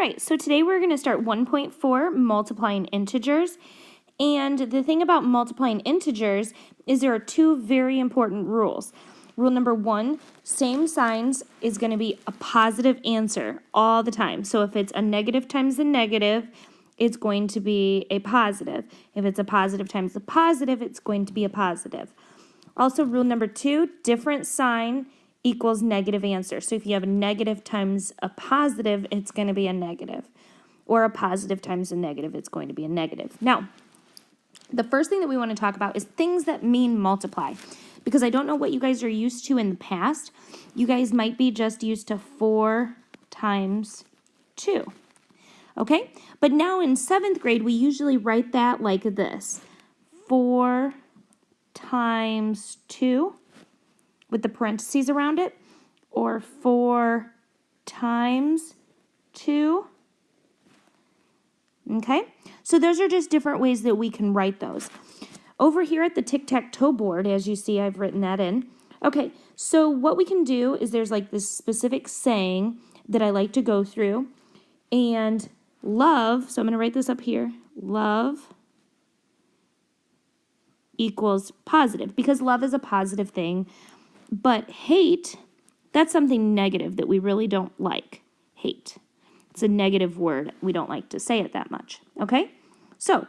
right, so today we're going to start 1.4, multiplying integers. And the thing about multiplying integers is there are two very important rules. Rule number 1, same signs is going to be a positive answer all the time. So if it's a negative times a negative, it's going to be a positive. If it's a positive times a positive, it's going to be a positive. Also, rule number 2, different sign equals negative answer. So if you have a negative times a positive, it's going to be a negative. Or a positive times a negative, it's going to be a negative. Now, the first thing that we want to talk about is things that mean multiply. Because I don't know what you guys are used to in the past. You guys might be just used to 4 times 2. Okay? But now in 7th grade, we usually write that like this. 4 times 2 with the parentheses around it. Or 4 times 2. Okay? So those are just different ways that we can write those. Over here at the tic-tac-toe board, as you see, I've written that in. Okay, so what we can do is there's like this specific saying that I like to go through. And love, so I'm going to write this up here. Love equals positive, because love is a positive thing. But hate, that's something negative that we really don't like. Hate. It's a negative word. We don't like to say it that much. Okay? So,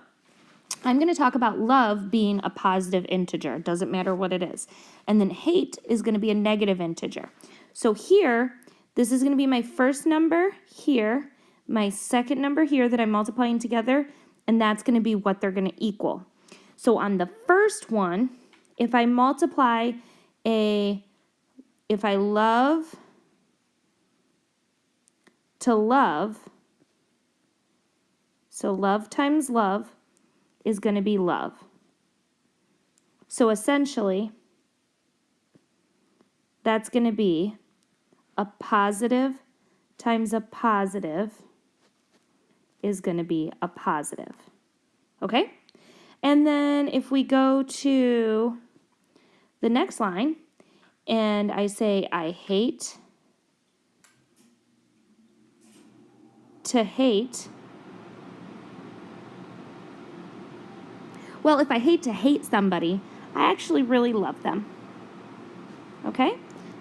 I'm going to talk about love being a positive integer. It doesn't matter what it is. And then hate is going to be a negative integer. So here, this is going to be my first number here, my second number here that I'm multiplying together, and that's going to be what they're going to equal. So on the first one, if I multiply if I love to love, so love times love is going to be love. So essentially, that's going to be a positive times a positive is going to be a positive. Okay? And then if we go to the next line, and I say I hate to hate. Well, if I hate to hate somebody, I actually really love them. Okay?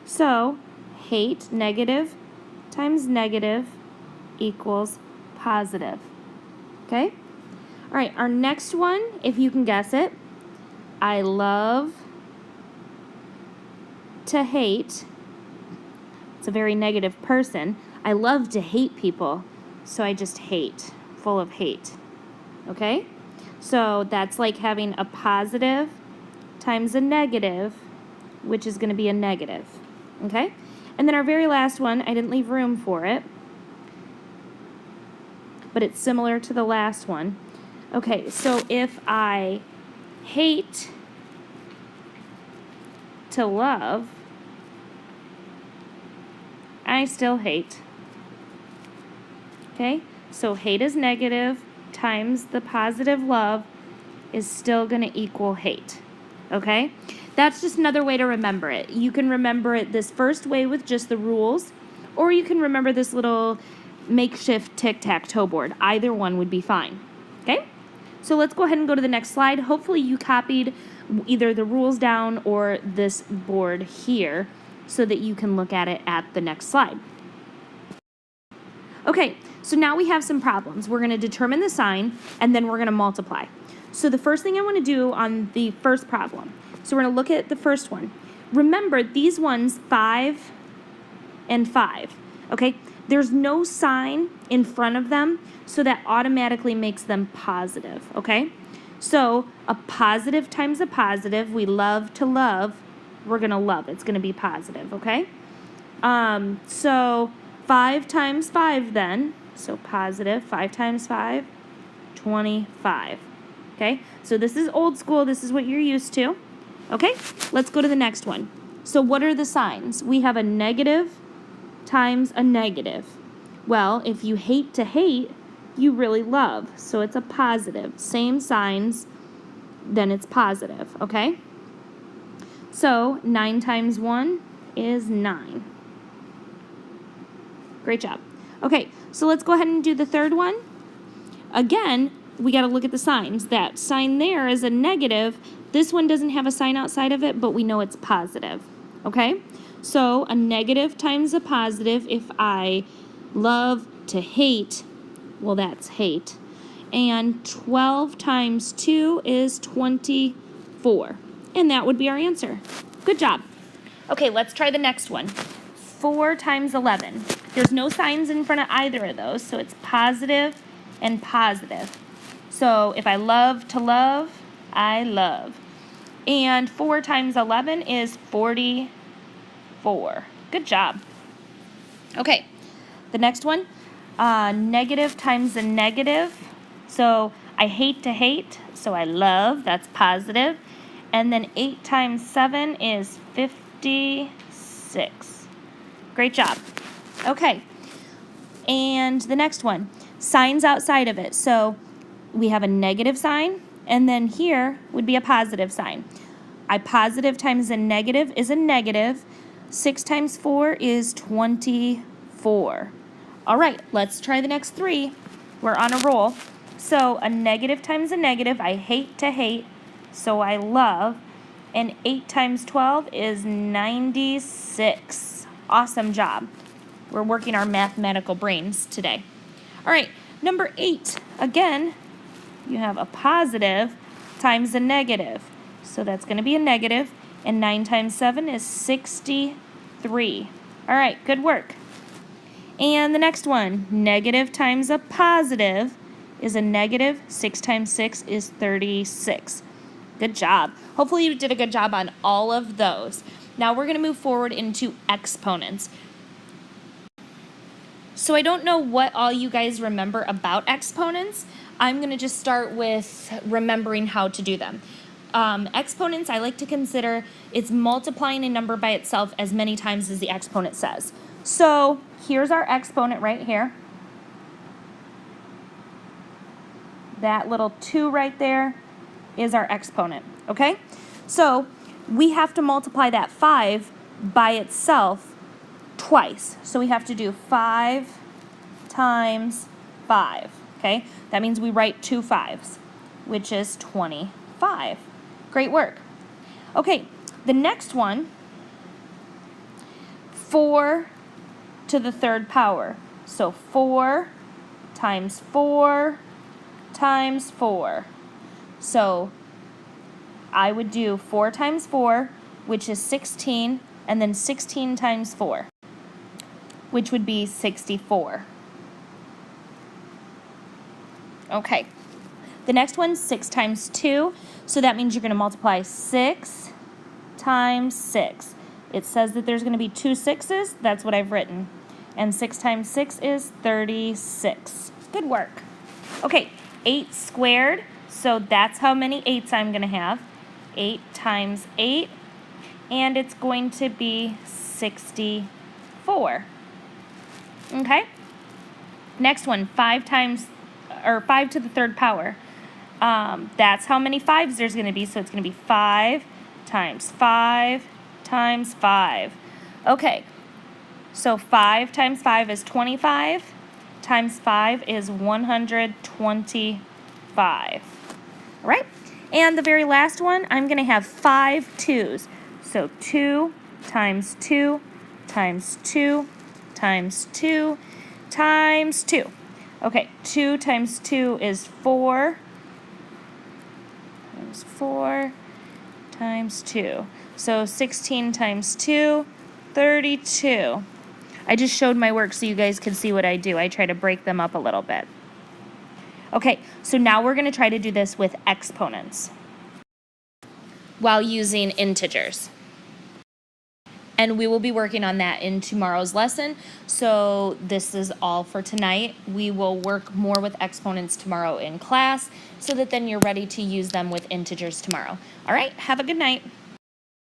So, hate, negative times negative equals positive. Okay? All right, our next one, if you can guess it, I love to hate. It's a very negative person. I love to hate people, so I just hate, full of hate. Okay? So that's like having a positive times a negative, which is going to be a negative. Okay? And then our very last one, I didn't leave room for it, but it's similar to the last one. Okay, so if I hate to love, I still hate. Okay? So hate is negative times the positive love is still going to equal hate. Okay? That's just another way to remember it. You can remember it this first way with just the rules, or you can remember this little makeshift tic-tac-toe board. Either one would be fine. Okay? So let's go ahead and go to the next slide. Hopefully you copied either the rules down or this board here so that you can look at it at the next slide. Okay, so now we have some problems. We're going to determine the sign, and then we're going to multiply. So the first thing I want to do on the first problem, so we're going to look at the first one. Remember, these ones, 5 and 5, okay? There's no sign in front of them, so that automatically makes them positive, okay? So a positive times a positive, we love to love, we're going to love. It's going to be positive, okay? So 5 times 5 then, so positive, 5 times 5, 25. Okay, so this is old school. This is what you're used to. Okay, let's go to the next one. So what are the signs? We have a negative times a negative. Well, if you hate to hate, you really love. So it's a positive. Same signs, then it's positive. Okay, so 9 times 1 is 9. Great job. Okay, so let's go ahead and do the third one. Again, we got to look at the signs. That sign there is a negative. This one doesn't have a sign outside of it, but we know it's positive. Okay? So a negative times a positive, if I love to hate, well, that's hate. And 12 times 2 is 24. And that would be our answer. Good job. Okay, let's try the next one. 4 times 11. There's no signs in front of either of those, so it's positive and positive. So if I love to love, I love. And 4 times 11 is 44. Good job. Okay, the next one, negative times a negative. So I hate to hate, so I love, that's positive. And then 8 times 7 is 56. Great job. Okay, and the next one, signs outside of it. So we have a negative sign, and then here would be a positive sign. A positive times a negative is a negative. 6 times 4 is 24. All right, let's try the next 3. We're on a roll. So a negative times a negative, I hate to hate, so I love. And 8 times 12 is 96. Awesome job. We're working our mathematical brains today. All right, number 8. Again, you have a positive times a negative. So that's going to be a negative. And 9 times 7 is 63. All right, good work. And the next one, negative times a positive is a negative. 6 times 6 is 36. Good job. Hopefully you did a good job on all of those. Now we're going to move forward into exponents. So I don't know what all you guys remember about exponents. I'm going to just start with remembering how to do them. Exponents, I like to consider it's multiplying a number by itself as many times as the exponent says. So here's our exponent right here. That little 2 right there is our exponent, okay? So we have to multiply that 5 by itself twice. So we have to do 5 times 5, okay? That means we write 2 5s, which is 25. Great work. Okay, the next one, 4 to the 3rd power. So 4 times 4 times 4. So I would do 4 times 4, which is 16, and then 16 times 4, which would be 64. Okay. The next one, 6 times 2, so that means you're going to multiply 6 times 6. It says that there's going to be 2 6s, that's what I've written. And 6 times 6 is 36. Good work. Okay, 8 squared, so that's how many 8s I'm going to have. 8 times 8, and it's going to be 64. Okay? Next one, 5 to the 3rd power. That's how many 5s there's going to be, so it's going to be 5 times 5 times 5. Okay, so 5 times 5 is 25, times 5 is 125. All right? And the very last one, I'm going to have 5 2s. So 2 times 2 times 2 times 2 times 2. Okay, 2 times 2 is 4. Times 4 times 2. So 16 times 2, 32. I just showed my work so you guys can see what I do. I try to break them up a little bit. Okay, so now we're going to try to do this with exponents while using integers. And we will be working on that in tomorrow's lesson. So this is all for tonight. We will work more with exponents tomorrow in class so that then you're ready to use them with integers tomorrow. All right, have a good night.